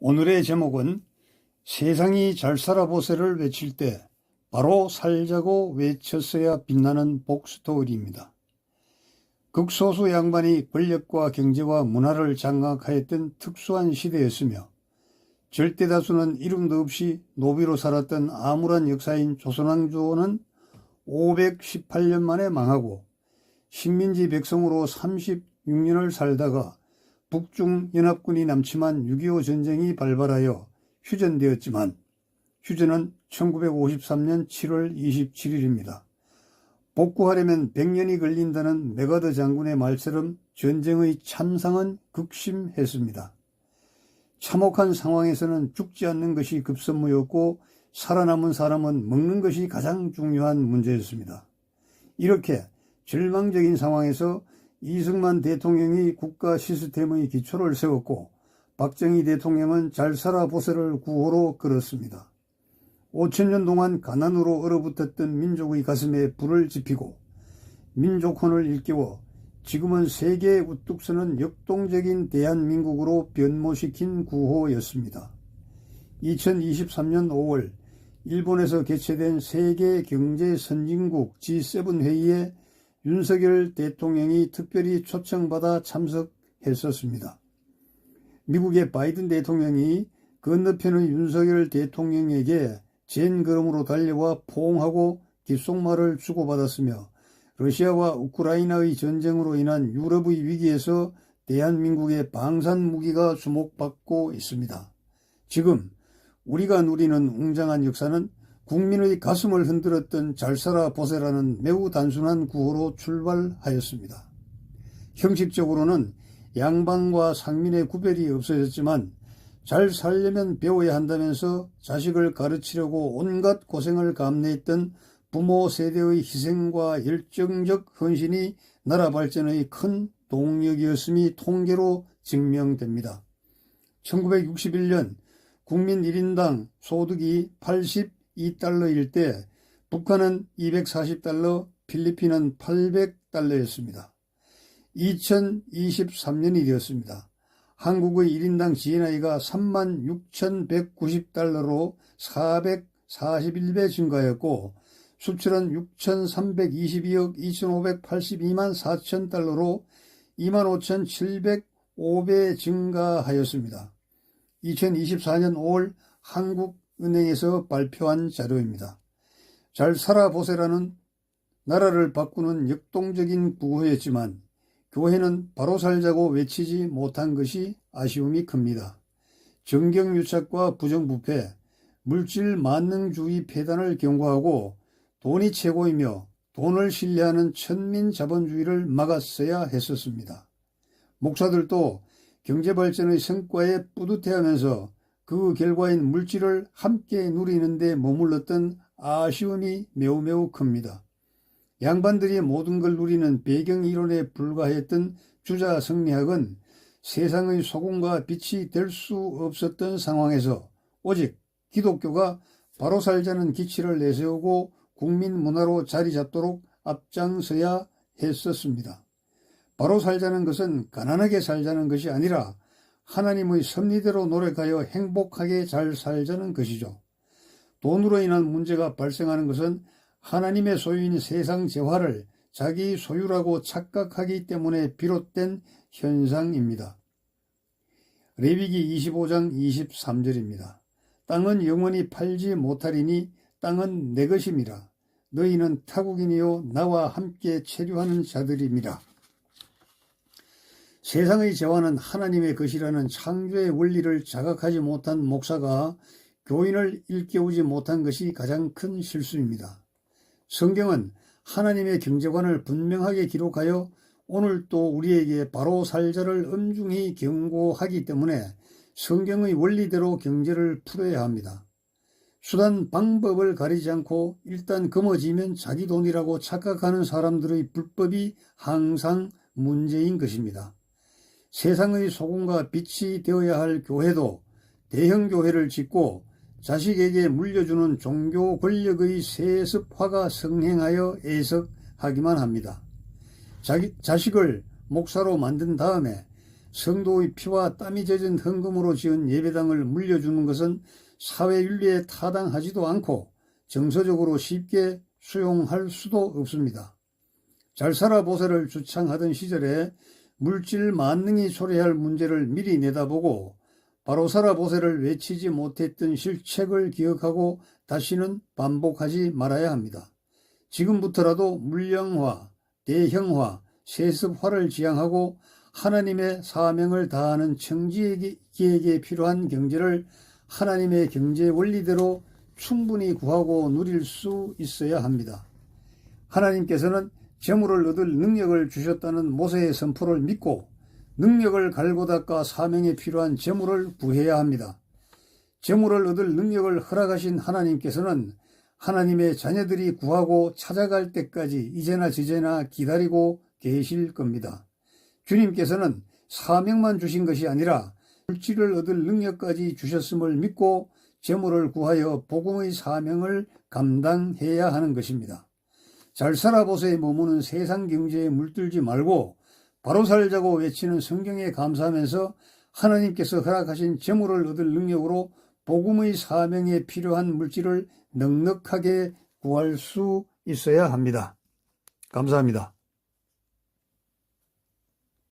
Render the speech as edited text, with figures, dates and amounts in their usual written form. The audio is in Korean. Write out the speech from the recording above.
오늘의 제목은 세상이 잘 살아보세를 외칠 때 바로 살자고 외쳤어야 빛나는 복스토리입니다. 극소수 양반이 권력과 경제와 문화를 장악하였던 특수한 시대였으며 절대다수는 이름도 없이 노비로 살았던 암울한 역사인 조선왕조는 518년 만에 망하고 식민지 백성으로 36년을 살다가 북중연합군이 남침한 6.25 전쟁이 발발하여 휴전되었지만 휴전은 1953년 7월 27일입니다. 복구하려면 100년이 걸린다는 메가더 장군의 말처럼 전쟁의 참상은 극심했습니다. 참혹한 상황에서는 죽지 않는 것이 급선무였고 살아남은 사람은 먹는 것이 가장 중요한 문제였습니다. 이렇게 절망적인 상황에서 이승만 대통령이 국가 시스템의 기초를 세웠고 박정희 대통령은 잘 살아보세를 구호로 걸었습니다. 5천년 동안 가난으로 얼어붙었던 민족의 가슴에 불을 지피고 민족혼을 일깨워 지금은 세계에 우뚝 서는 역동적인 대한민국으로 변모시킨 구호였습니다. 2023년 5월 일본에서 개최된 세계경제선진국 G7 회의에 윤석열 대통령이 특별히 초청받아 참석했었습니다. 미국의 바이든 대통령이 건너편의 윤석열 대통령에게 젠걸음으로 달려와 포옹하고 귓속말을 주고받았으며 러시아와 우크라이나의 전쟁으로 인한 유럽의 위기에서 대한민국의 방산 무기가 주목받고 있습니다. 지금 우리가 누리는 웅장한 역사는 국민의 가슴을 흔들었던 잘 살아보세라는 매우 단순한 구호로 출발하였습니다. 형식적으로는 양반과 상민의 구별이 없어졌지만 잘 살려면 배워야 한다면서 자식을 가르치려고 온갖 고생을 감내했던 부모 세대의 희생과 열정적 헌신이 나라 발전의 큰 동력이었음이 통계로 증명됩니다. 1961년 국민 1인당 소득이 82달러일 때 북한은 240달러, 필리핀은 800달러였습니다. 2023년이 되었습니다. 한국의 1인당 GNI가 36,190달러로 441배 증가했고 수출은 6,322억 2,582만 4천 달러로 25,705배 증가하였습니다. 2024년 5월 한국은행에서 발표한 자료입니다. 잘 살아보세라는 나라를 바꾸는 역동적인 구호였지만 교회는 바로 살자고 외치지 못한 것이 아쉬움이 큽니다. 정경유착과 부정부패, 물질 만능주의 폐단을 경고하고 돈이 최고이며 돈을 신뢰하는 천민자본주의를 막았어야 했었습니다. 목사들도 경제발전의 성과에 뿌듯해하면서 그 결과인 물질을 함께 누리는 데 머물렀던 아쉬움이 매우 큽니다. 양반들이 모든 걸 누리는 배경이론에 불과했던 주자성리학은 세상의 소금과 빛이 될 수 없었던 상황에서 오직 기독교가 바로 살자는 기치를 내세우고 국민 문화로 자리 잡도록 앞장서야 했었습니다. 바로 살자는 것은 가난하게 살자는 것이 아니라 하나님의 섭리대로 노력하여 행복하게 잘 살자는 것이죠. 돈으로 인한 문제가 발생하는 것은 하나님의 소유인 세상 재화를 자기 소유라고 착각하기 때문에 비롯된 현상입니다. 레위기 25장 23절입니다. 땅은 영원히 팔지 못하리니 땅은 내 것임이라. 너희는 타국인이요 나와 함께 체류하는 자들임이라. 세상의 재화는 하나님의 것이라는 창조의 원리를 자각하지 못한 목사가 교인을 일깨우지 못한 것이 가장 큰 실수입니다. 성경은 하나님의 경제관을 분명하게 기록하여 오늘 또 우리에게 바로 살자를 엄중히 경고하기 때문에 성경의 원리대로 경제를 풀어야 합니다. 수단 방법을 가리지 않고 일단 거머쥐면 자기 돈이라고 착각하는 사람들의 불법이 항상 문제인 것입니다. 세상의 소금과 빛이 되어야 할 교회도 대형 교회를 짓고 자식에게 물려주는 종교 권력의 세습화가 성행하여 애석하기만 합니다. 자식을 목사로 만든 다음에 성도의 피와 땀이 젖은 헌금으로 지은 예배당을 물려주는 것은 사회윤리에 타당하지도 않고 정서적으로 쉽게 수용할 수도 없습니다. 잘 살아 보세를 주창하던 시절에 물질 만능이 초래할 문제를 미리 내다보고 바로 살아 보세를 외치지 못했던 실책을 기억하고 다시는 반복하지 말아야 합니다. 지금부터라도 물령화, 대형화, 세습화를 지향하고 하나님의 사명을 다하는 청지기에게 필요한 경제를 하나님의 경제 원리대로 충분히 구하고 누릴 수 있어야 합니다. 하나님께서는 재물을 얻을 능력을 주셨다는 모세의 선포를 믿고 능력을 갈고 닦아 사명에 필요한 재물을 구해야 합니다. 재물을 얻을 능력을 허락하신 하나님께서는 하나님의 자녀들이 구하고 찾아갈 때까지 이제나 저제나 기다리고 계실 겁니다. 주님께서는 사명만 주신 것이 아니라 물질을 얻을 능력까지 주셨음을 믿고 재물을 구하여 복음의 사명을 감당해야 하는 것입니다. 잘 살아보세에 머무는 세상 경제에 물들지 말고 바로 살자고 외치는 성경에 감사하면서 하나님께서 허락하신 재물을 얻을 능력으로 복음의 사명에 필요한 물질을 넉넉하게 구할 수 있어야 합니다. 감사합니다.